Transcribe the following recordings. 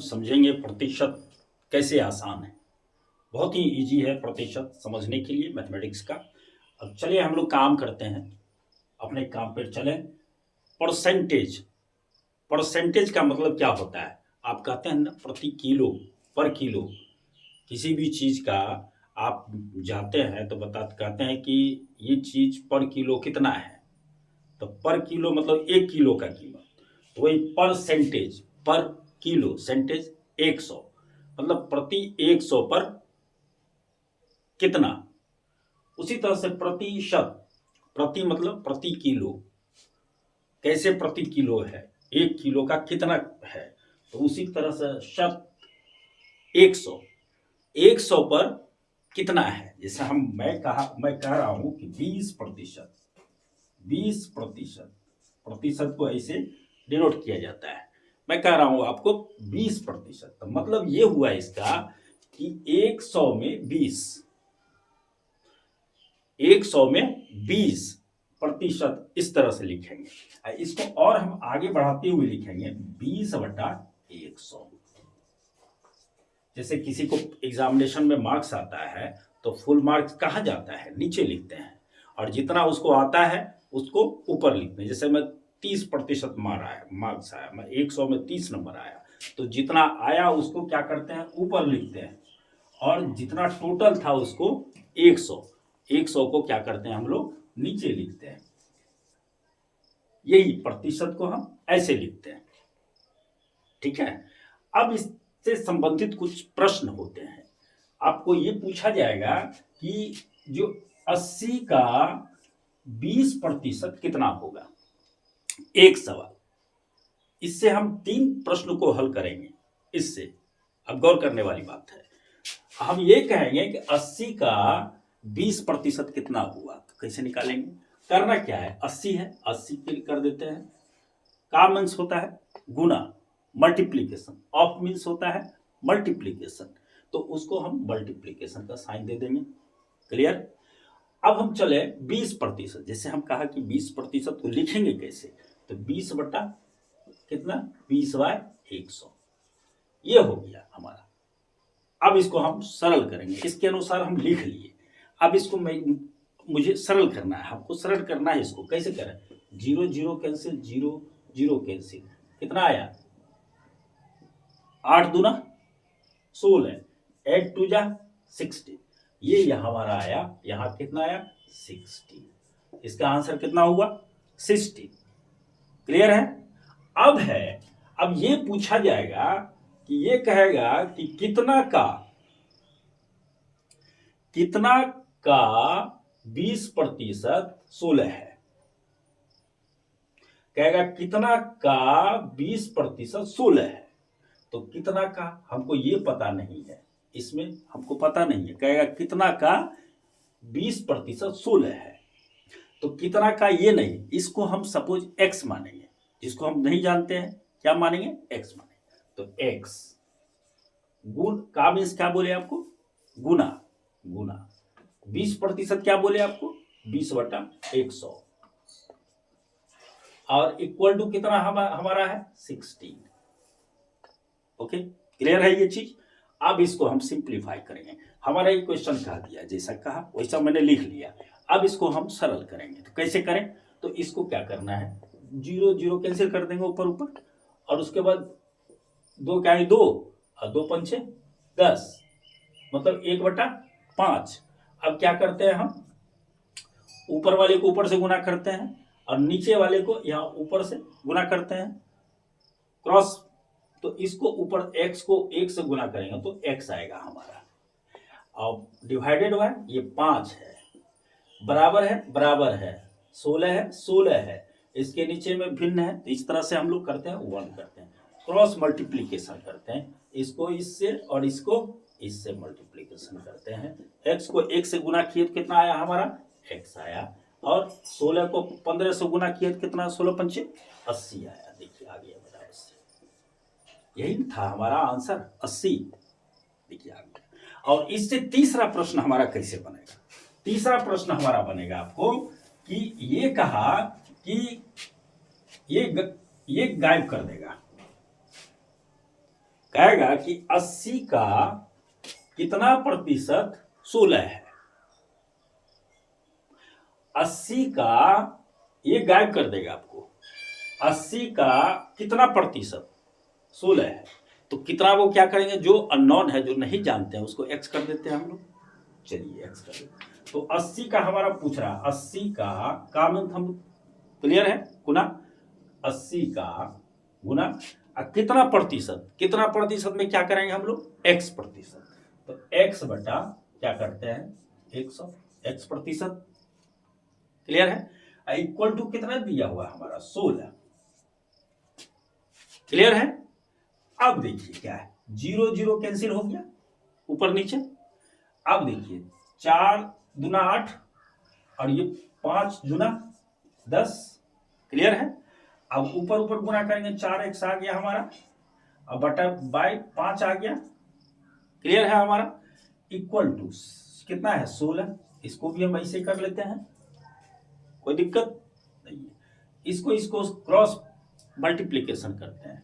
समझेंगे प्रतिशत कैसे आसान है। बहुत ही इजी है प्रतिशत समझने के लिए मैथमेटिक्स का। अब चलिए हम लोग काम करते हैं, अपने काम पर चलें। परसेंटेज, परसेंटेज का मतलब क्या होता है? आप कहते हैं ना प्रति किलो, पर किलो किसी भी चीज़ का आप जाते हैं तो कहते हैं कि ये चीज़ पर किलो कितना है, तो पर किलो मतलब 1 किलो का कीमत, तो वही परसेंटेज, पर किलो सेंटेज 100, मतलब प्रति 100 पर कितना। उसी तरह से प्रतिशत, प्रति मतलब प्रति किलो, कैसे प्रति किलो है, 1 किलो का कितना है, तो उसी तरह से शत 100, 100 पर कितना है। जैसे मैं कह रहा हूं कि 20%, 20%, प्रतिशत को ऐसे डिनोट किया जाता है। मैं कह रहा हूं आपको 20%, तो मतलब ये हुआ इसका कि 100 में 20, 100 में 20% इस तरह से लिखेंगे। इसको और हम आगे बढ़ाते हुए लिखेंगे 20/100। जैसे किसी को एग्जामिनेशन में मार्क्स आता है तो फुल मार्क्स कहाँ जाता है, नीचे लिखते हैं, और जितना उसको आता है उसको ऊपर लिखते हैं। जैसे मैं 30% मारा है, मार्क्स आया, मैं 100 में 30 नंबर आया, तो जितना आया उसको क्या करते हैं, ऊपर लिखते हैं, और जितना टोटल था उसको 100 को क्या करते हैं हम लोग, नीचे लिखते हैं। यही प्रतिशत को हम ऐसे लिखते हैं, ठीक है। अब इससे संबंधित कुछ प्रश्न होते हैं। आपको ये पूछा जाएगा कि जो 80 का 20% कितना होगा, एक सवाल। इससे हम 3 प्रश्न को हल करेंगे। इससे अब गौर करने वाली बात है। हम ये कहेंगे कि 80 का 20% कितना हुआ, तो कैसे निकालेंगे। करना क्या है, 80 है, 80 के लिए कर देते हैं, का मीन्स होता है गुना, मल्टीप्लीकेशन, ऑफ मीन्स होता है मल्टीप्लीकेशन, तो उसको हम मल्टीप्लीकेशन का साइन दे देंगे। क्लियर। अब हम चले 20%। जैसे हम कहा कि 20% को लिखेंगे कैसे, तो 20 बटा कितना, 20/100, ये हो गया हमारा। अब इसको हम सरल करेंगे, इसके अनुसार हम लिख लिए। अब इसको मुझे सरल करना है, हमको सरल करना है। इसको कैसे करें, 0 0 कैंसिल, 0 0 कैंसिल, कितना आया, 8 दूना 16, 8 2 जा 60, ये हमारा आया, यहां कितना आया 60। इसका आंसर कितना हुआ 60। क्लियर है। अब ये पूछा जाएगा कि ये कहेगा कि कितना का 20% 16 है। कहेगा कितना का 20% 16 है, तो कितना का हमको ये पता नहीं है, इसमें हमको पता नहीं है। कहेगा कितना का 20% 16 है, तो कितना का ये नहीं, इसको हम सपोज x मानेंगे, जिसको हम नहीं जानते हैं क्या मानेंगे, x मानेंगे। तो x गुण का मीन्स क्या बोले आपको, गुना, 20% क्या बोले आपको, 20/100, और इक्वल टू कितना हमारा है 16। ओके, क्लियर है ये चीज। अब इसको हम सिंप्लीफाई करेंगे। हमारा ये क्वेश्चन कहा दिया, जैसा कहा वैसा मैंने लिख लिया। अब इसको हम सरल करेंगे, तो कैसे करें, तो इसको क्या करना है, 0 0 कैंसिल कर देंगे ऊपर ऊपर, और उसके बाद 2 क्या है 2, और 2 पंचे 10, मतलब 1/5। अब क्या करते हैं हम, ऊपर वाले को ऊपर से गुना करते हैं, और नीचे वाले को यहाँ ऊपर से गुना करते हैं, क्रॉस। तो इसको ऊपर x को 1 से गुना करेंगे तो x आएगा हमारा, और डिवाइडेड बाय ये 5 है, बराबर है 16 है, इसके नीचे में भिन्न है, तो इस तरह से हम लोग करते हैं, 1 करते हैं, क्रॉस मल्टीप्लीकेशन करते हैं, इसको इससे और इसको इससे मल्टीप्लीकेशन करते हैं। x को 1 से गुना किए तो कितना आया हमारा, x आया, और 16 को 15 से गुना किए तो कितना, 16 पंचे 80 आया। देखिए आ गया मेरा 80, यही था हमारा आंसर 80। देखिए आ गया। और इससे तीसरा प्रश्न हमारा कैसे बनेगा, तीसरा प्रश्न हमारा बनेगा आपको कि ये कहा कि ये गायब कर देगा, कहेगा कि 80 का कितना प्रतिशत 16 है। 80 का ये गायब कर देगा आपको। 80 का कितना प्रतिशत 16 है, तो कितना वो क्या करेंगे, जो अननोन है, जो नहीं जानते हैं, उसको एक्स कर देते हैं हम लोग। चलिए एक्स कर देते, तो 80 का हमारा पूछ रहा है, 80 का मतलब हम क्लियर है, गुना 80 का गुना कितना प्रतिशत में क्या करेंगे हम लोग, एक्स प्रतिशत। तो एक्स बटा क्या करते हैं 100, एक्स प्रतिशत। क्लियर है, इक्वल टू कितना दिया हुआ है हमारा 16। क्लियर है। अब देखिए क्या है, 0 0 कैंसिल हो गया ऊपर नीचे। अब देखिए 4 दूना 8 और ये 5 दूना 10। क्लियर है। अब ऊपर ऊपर गुना करेंगे, 4x आ गया हमारा, अब बटा बाई 5 आ गया। क्लियर है हमारा, इक्वल टू कितना है 16। इसको भी हम ऐसे कर लेते हैं, कोई दिक्कत नहीं है। इसको क्रॉस मल्टीप्लीकेशन करते हैं,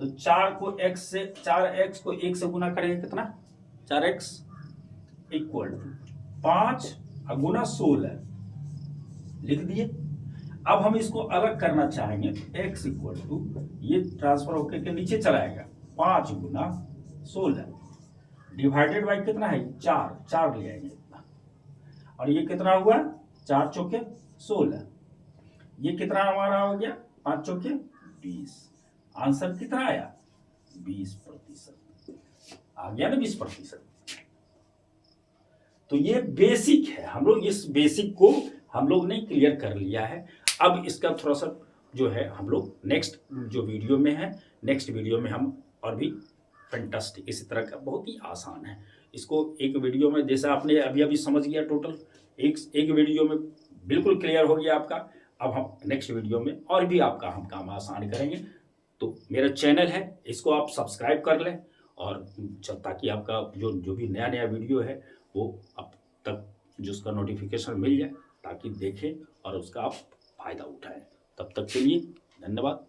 तो 4 को x से 4x को 1 से गुना करेंगे कितना 4x इक्वल टू 5 गुना 16 लिख दिए। अब हम इसको अलग करना चाहेंगे, x इक्वल टू ये ट्रांसफर होकर के नीचे चलाएगा 5 गुना 16 डिवाइडेड बाई कितना है 4 ले आएंगे इतना, और ये कितना हुआ 4 चौके 16, ये कितना हमारा हो गया 5 चौके 20। आंसर कितना आया 20% आ गया ना 20%। तो ये बेसिक है, हम लोग इस बेसिक को हम लोग ने क्लियर कर लिया है। अब इसका थोड़ा सा जो है हम लोग नेक्स्ट जो वीडियो में है, नेक्स्ट वीडियो में हम और भी फैंटास्टिक इसी तरह का, बहुत ही आसान है इसको एक वीडियो में, जैसा आपने अभी अभी समझ गया टोटल एक वीडियो में बिल्कुल क्लियर हो गया आपका। अब हम नेक्स्ट वीडियो में और भी आपका हम काम आसान करेंगे। तो मेरा चैनल है, इसको आप सब्सक्राइब कर लें, और ताकि आपका जो भी नया नया वीडियो है वो अब तक जो उसका नोटिफिकेशन मिल जाए, ताकि देखें और उसका आप फायदा उठाएं। तब तक के लिए धन्यवाद।